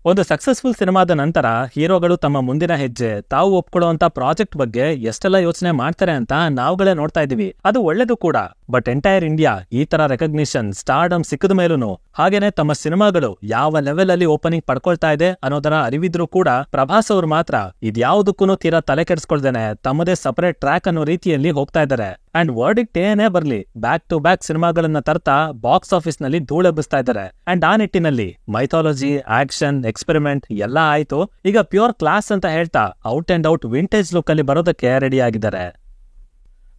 ಒಂದು ಸಕ್ಸಸ್ಫುಲ್ ಸಿನಿಮಾದ ನಂತರ ಹೀರೋಗಳು ತಮ್ಮ ಮುಂದಿನ ಹೆಜ್ಜೆ ತಾವು ಒಪ್ಕೊಳ್ಳುವಂತ ಪ್ರಾಜೆಕ್ಟ್ ಬಗ್ಗೆ ಎಷ್ಟೆಲ್ಲ ಯೋಚನೆ ಮಾಡ್ತಾರೆ ಅಂತ ನಾವುಗಳೇ ನೋಡ್ತಾ ಇದೀವಿ. ಅದು ಒಳ್ಳೇದು ಕೂಡ. ಬಟ್ ಎಂಟೈರ್ ಇಂಡಿಯಾ ಈ ತರ ರೆಕಗ್ನಿಷನ್ ಸ್ಟಾರ್ಡಮ್ ಸಿಕ್ಕದ ಮೇಲೂ ಹಾಗೇನೆ ತಮ್ಮ ಸಿನಿಮಾಗಳು ಯಾವ ಲೆವೆಲ್ ಅಲ್ಲಿ ಓಪನಿಂಗ್ ಪಡ್ಕೊಳ್ತಾ ಇದೆ ಅನ್ನೋದರ ಅರಿವಿದ್ರು ಕೂಡ ಪ್ರಭಾಸ್ ಅವರು ಮಾತ್ರ ಇದ್ಯಾವುದಕ್ಕೂ ತೀರಾ ತಲೆ ಕೆಡಿಸ್ಕೊಳ್ದೇನೆ ತಮ್ಮದೇ ಸಪರೇಟ್ ಟ್ರ್ಯಾಕ್ ಅನ್ನೋ ರೀತಿಯಲ್ಲಿ ಹೋಗ್ತಾ ಇದ್ದಾರೆ. ಅಂಡ್ ವರ್ಡಿಕ್ಟ್ ಏನೇ ಬರ್ಲಿ ಬ್ಯಾಕ್ ಟು ಬ್ಯಾಕ್ ಸಿನಿಮಾಗಳನ್ನ ತರ್ತಾ ಬಾಕ್ಸ್ ಆಫೀಸ್ ನಲ್ಲಿ ಧೂಳೆಬ್ಬಿಸ್ತಾ ಇದ್ದಾರೆ. ಅಂಡ್ ಆ ನಿಟ್ಟಿನಲ್ಲಿ ಮೈಥಾಲಜಿ, ಆಕ್ಷನ್, ಎಕ್ಸ್ಪೆರಿಮೆಂಟ್ ಎಲ್ಲ ಆಯ್ತು. ಈಗ ಪ್ಯೂರ್ ಕ್ಲಾಸ್ ಅಂತ ಹೇಳ್ತಾ out and out vintage look ಅಲ್ಲಿ ಬರೋದಕ್ಕೆ ರೆಡಿ ಆಗಿದ್ದಾರೆ.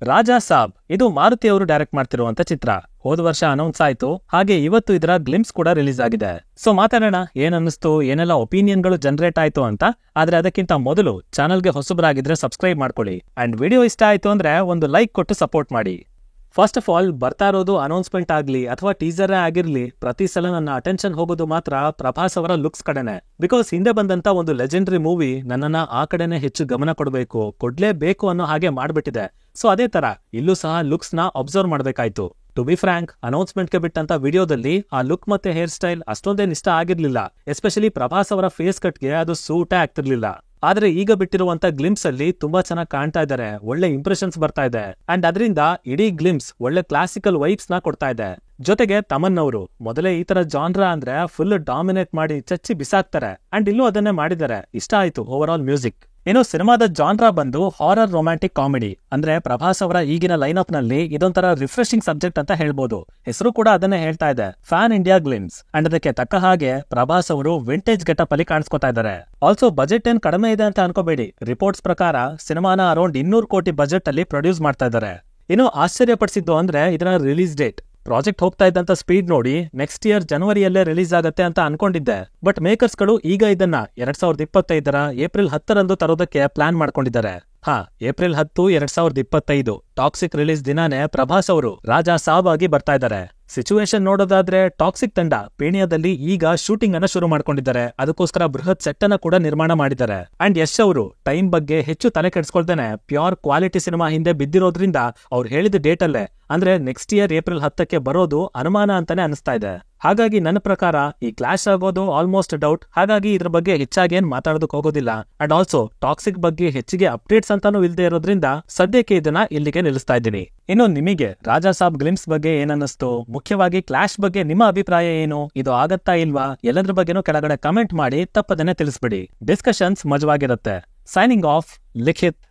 ರಾಜಾ ಸಾಬ್ ಇದು ಮಾರುತಿ ಅವರು ಡೈರೆಕ್ಟ್ ಮಾಡ್ತಿರುವಂತ ಚಿತ್ರ. ಹೋದ ವರ್ಷ ಅನೌನ್ಸ್ ಆಯ್ತು. ಹಾಗೆ ಇವತ್ತು ಇದರ ಗ್ಲಿಮ್ಸ್ ಕೂಡ ರಿಲೀಸ್ ಆಗಿದೆ. ಸೊ ಮಾತಾಡೋಣ ಏನನ್ನಿಸ್ತು, ಏನೆಲ್ಲ ಒಪಿನಿಯನ್ಗಳು ಜನರೇಟ್ ಆಯ್ತು ಅಂತ. ಆದ್ರೆ ಅದಕ್ಕಿಂತ ಮೊದಲು ಚಾನಲ್ಗೆ ಹೊಸಬರಾಗಿದ್ರೆ ಸಬ್ಸ್ಕ್ರೈಬ್ ಮಾಡ್ಕೊಳ್ಳಿ. ಅಂಡ್ ವಿಡಿಯೋ ಇಷ್ಟ ಆಯ್ತು ಅಂದ್ರೆ ಒಂದು ಲೈಕ್ ಕೊಟ್ಟು ಸಪೋರ್ಟ್ ಮಾಡಿ. ಫಸ್ಟ್ ಆಫ್ ಆಲ್ ಬರ್ತಾ ಇರೋದು ಅನೌನ್ಸ್ಮೆಂಟ್ ಆಗ್ಲಿ ಅಥವಾ ಟೀಸರೇ ಆಗಿರ್ಲಿ, ಪ್ರತಿ ಸಲ ನನ್ನ ಅಟೆನ್ಷನ್ ಹೋಗೋದು ಮಾತ್ರ ಪ್ರಭಾಸ್ ಅವರ ಲುಕ್ಸ್ ಕಡೆನೆ. ಬಿಕಾಸ್ ಹಿಂದೆ ಬಂದಂತ ಒಂದು ಲೆಜೆಂಡರಿ ಮೂವಿ ನನ್ನನ್ನ ಆ ಕಡೆನೆ ಹೆಚ್ಚು ಗಮನ ಕೊಡ್ಲೇಬೇಕು ಅನ್ನೋ ಹಾಗೆ ಮಾಡ್ಬಿಟ್ಟಿದೆ. ಸೊ ಅದೇ ತರ ಇಲ್ಲೂ ಸಹ ಲುಕ್ಸ್ ನ ಅಬ್ಸರ್ವ್ ಮಾಡ್ಬೇಕಾಯ್ತು. ಟು ಬಿ ಫ್ರಾಂಕ್, ಅನೌನ್ಸ್ಮೆಂಟ್ಗೆ ಬಿಟ್ಟಂತ ವಿಡಿಯೋದಲ್ಲಿ ಆ ಲುಕ್ ಮತ್ತೆ ಹೇರ್ ಸ್ಟೈಲ್ ಅಷ್ಟೊಂದೇನ್ ಇಷ್ಟ ಆಗಿರ್ಲಿಲ್ಲ. ಎಸ್ಪೆಷಲಿ ಪ್ರಭಾಸ್ ಅವರ ಫೇಸ್ ಕಟ್ಗೆ ಅದು ಸೂಟೇ ಆಗ್ತಿರ್ಲಿಲ್ಲ. ಆದ್ರೆ ಈಗ ಬಿಟ್ಟಿರುವಂತ ಗ್ಲಿಮ್ಸ್ ಅಲ್ಲಿ ತುಂಬಾ ಚೆನ್ನಾಗಿ ಕಾಣ್ತಾ ಇದ್ದಾರೆ. ಒಳ್ಳೆ ಇಂಪ್ರೆಷನ್ಸ್ ಬರ್ತಾ ಇದೆ. ಅಂಡ್ ಅದರಿಂದ ಇಡೀ ಗ್ಲಿಮ್ಸ್ ಒಳ್ಳೆ ಕ್ಲಾಸಿಕಲ್ ವೈಬ್ಸ್ ನ ಕೊಡ್ತಾ ಇದೆ. ಜೊತೆಗೆ ತಮನ್ ಅವರು ಮೊದಲೇ ಈ ತರ ಜಾನ್ರಾ ಅಂದ್ರೆ ಫುಲ್ ಡಾಮಿನೇಟ್ ಮಾಡಿ ಚಚ್ಚಿ ಬಿಸಾಕ್ತಾರೆ. ಅಂಡ್ ಇಲ್ಲೂ ಅದನ್ನೇ ಮಾಡಿದ್ದಾರೆ. ಇಷ್ಟ ಆಯ್ತು ಓವರ್ ಆಲ್ ಮ್ಯೂಸಿಕ್. ಇನ್ನು ಸಿನಿಮಾದ ಜಾನ್ರಾ ಬಂದು ಹಾರರ್ ರೊಮ್ಯಾಂಟಿಕ್ ಕಾಮಿಡಿ. ಅಂದ್ರೆ ಪ್ರಭಾಸ್ ಅವರ ಈಗಿನ ಲೈನ್ ಅಪ್ ನಲ್ಲಿ ಇದೊಂಥರ ರಿಫ್ರೆಶಿಂಗ್ ಸಬ್ಜೆಕ್ಟ್ ಅಂತ ಹೇಳ್ಬೋದು. ಹೆಸರು ಕೂಡ ಅದನ್ನೇ ಹೇಳ್ತಾ ಇದೆ, ಫ್ಯಾನ್ ಇಂಡಿಯಾ ಗ್ಲಿಮ್ಸ್. ಅಂಡ್ ಅದಕ್ಕೆ ತಕ್ಕ ಹಾಗೆ ಪ್ರಭಾಸ್ ಅವರು ವಿಂಟೇಜ್ ಗೆಟಪ್ ಅಲ್ಲಿ ಕಾಣಿಸ್ಕೊತಾ ಇದ್ದಾರೆ. ಆಲ್ಸೋ ಬಜೆಟ್ ಏನ್ ಕಡಿಮೆ ಇದೆ ಅಂತ ಅನ್ಕೋಬೇಡಿ. ರಿಪೋರ್ಟ್ಸ್ ಪ್ರಕಾರ ಸಿನಿಮಾನ ಅರೌಂಡ್ 200 ಕೋಟಿ ಬಜೆಟ್ ಅಲ್ಲಿ ಪ್ರೊಡ್ಯೂಸ್ ಮಾಡ್ತಾ ಇದ್ದಾರೆ. ಇನ್ನು ಆಶ್ಚರ್ಯಪಡಿಸಿದ್ದು ಅಂದ್ರೆ ಇದರ ರಿಲೀಸ್ ಡೇಟ್. ಪ್ರಾಜೆಕ್ಟ್ ಹೋಗ್ತಾ ಇದ್ದಂತ ಸ್ಪೀಡ್ ನೋಡಿ ನೆಕ್ಸ್ಟ್ ಇಯರ್ ಜನವರಿಯಲ್ಲೇ ರಿಲೀಸ್ ಆಗತ್ತೆ ಅಂತ ಅನ್ಕೊಂಡಿದ್ದೆ. ಬಟ್ ಮೇಕರ್ಸ್ ಗಳು ಈಗ ಇದನ್ನ 2025 ಏಪ್ರಿಲ್ 10 ತರೋದಕ್ಕೆ ಪ್ಲಾನ್ ಮಾಡ್ಕೊಂಡಿದ್ದಾರೆ. ಏಪ್ರಿಲ್ 10, 2025 ಟಾಕ್ಸಿಕ್ ರಿಲೀಸ್ ದಿನಾನೇ ಪ್ರಭಾಸ್ ಅವರು ರಾಜಾ ಸಾಬ್ ಆಗಿ ಬರ್ತಾ ಇದ್ದಾರೆ. ಸಿಚುವೇಶನ್ ನೋಡೋದಾದ್ರೆ ಟಾಕ್ಸಿಕ್ ತಂಡ ಪೇಣಿಯಾದಲ್ಲಿ ಈಗ ಶೂಟಿಂಗ್ ಅನ್ನ ಶುರು ಮಾಡ್ಕೊಂಡಿದ್ದಾರೆ. ಅದಕ್ಕೋಸ್ಕರ ಬೃಹತ್ ಸೆಟ್ ಅನ್ನ ಕೂಡ ನಿರ್ಮಾಣ ಮಾಡಿದ್ದಾರೆ. ಅಂಡ್ ಯಶ್ ಅವರು ಟೈಮ್ ಬಗ್ಗೆ ಹೆಚ್ಚು ತಲೆ ಕೆಡಿಸ್ಕೊಳ್ದೇನೆ ಪ್ಯೂರ್ ಕ್ವಾಲಿಟಿ ಸಿನಿಮಾ ಹಿಂದೆ ಬಿದ್ದಿರೋದ್ರಿಂದ ಅವ್ರು ಹೇಳಿದ ಡೇಟ್ ಅಲ್ಲೇ ಅಂದ್ರೆ ನೆಕ್ಸ್ಟ್ ಇಯರ್ ಏಪ್ರಿಲ್ 10ಕ್ಕೆ ಬರೋದು ಅನುಮಾನ ಅಂತಾನೆ ಅನಿಸ್ತಾ ಇದೆ. ಹಾಗಾಗಿ ನನ್ನ ಪ್ರಕಾರ ಈ ಕ್ಲಾಶ್ ಆಗೋದು ಆಲ್ಮೋಸ್ಟ್ ಡೌಟ್. ಹಾಗಾಗಿ ಇದ್ರ ಬಗ್ಗೆ ಹೆಚ್ಚಾಗಿ ಏನ್ ಮಾತಾಡೋದಕ್ಕೆ ಹೋಗೋದಿಲ್ಲ. ಅಂಡ್ ಆಲ್ಸೋ ಟಾಕ್ಸಿಕ್ ಬಗ್ಗೆ ಹೆಚ್ಚಿಗೆ ಅಪ್ಡೇಟ್ಸ್ ಅಂತಾನೂ ಇಲ್ದೇ ಇರೋದ್ರಿಂದ ಸದ್ಯಕ್ಕೆ ಇದನ್ನ ಇಲ್ಲಿಗೆ ನಿಲ್ಲಿಸ್ತಾ ಇದ್ದೀನಿ. ಇನ್ನು ನಿಮಗೆ ರಾಜಾ ಸಾಬ್ ಗ್ಲಿಮ್ಸ್ ಬಗ್ಗೆ ಏನನ್ನಿಸ್ತು, ಮುಖ್ಯವಾಗಿ ಕ್ಲಾಶ್ ಬಗ್ಗೆ ನಿಮ್ಮ ಅಭಿಪ್ರಾಯ ಏನು, ಇದು ಆಗತ್ತಾ ಇಲ್ವಾ, ಎಲ್ಲದ್ರ ಬಗ್ಗೆನೂ ಕೆಳಗಡೆ ಕಮೆಂಟ್ ಮಾಡಿ ತಪ್ಪದನ್ನೇ ತಿಳಿಸ್ಬಿಡಿ. ಡಿಸ್ಕಷನ್ಸ್ ಮಜವಾಗಿರುತ್ತೆ. ಸೈನಿಂಗ್ ಆಫ್, ಲಿಖಿತ್.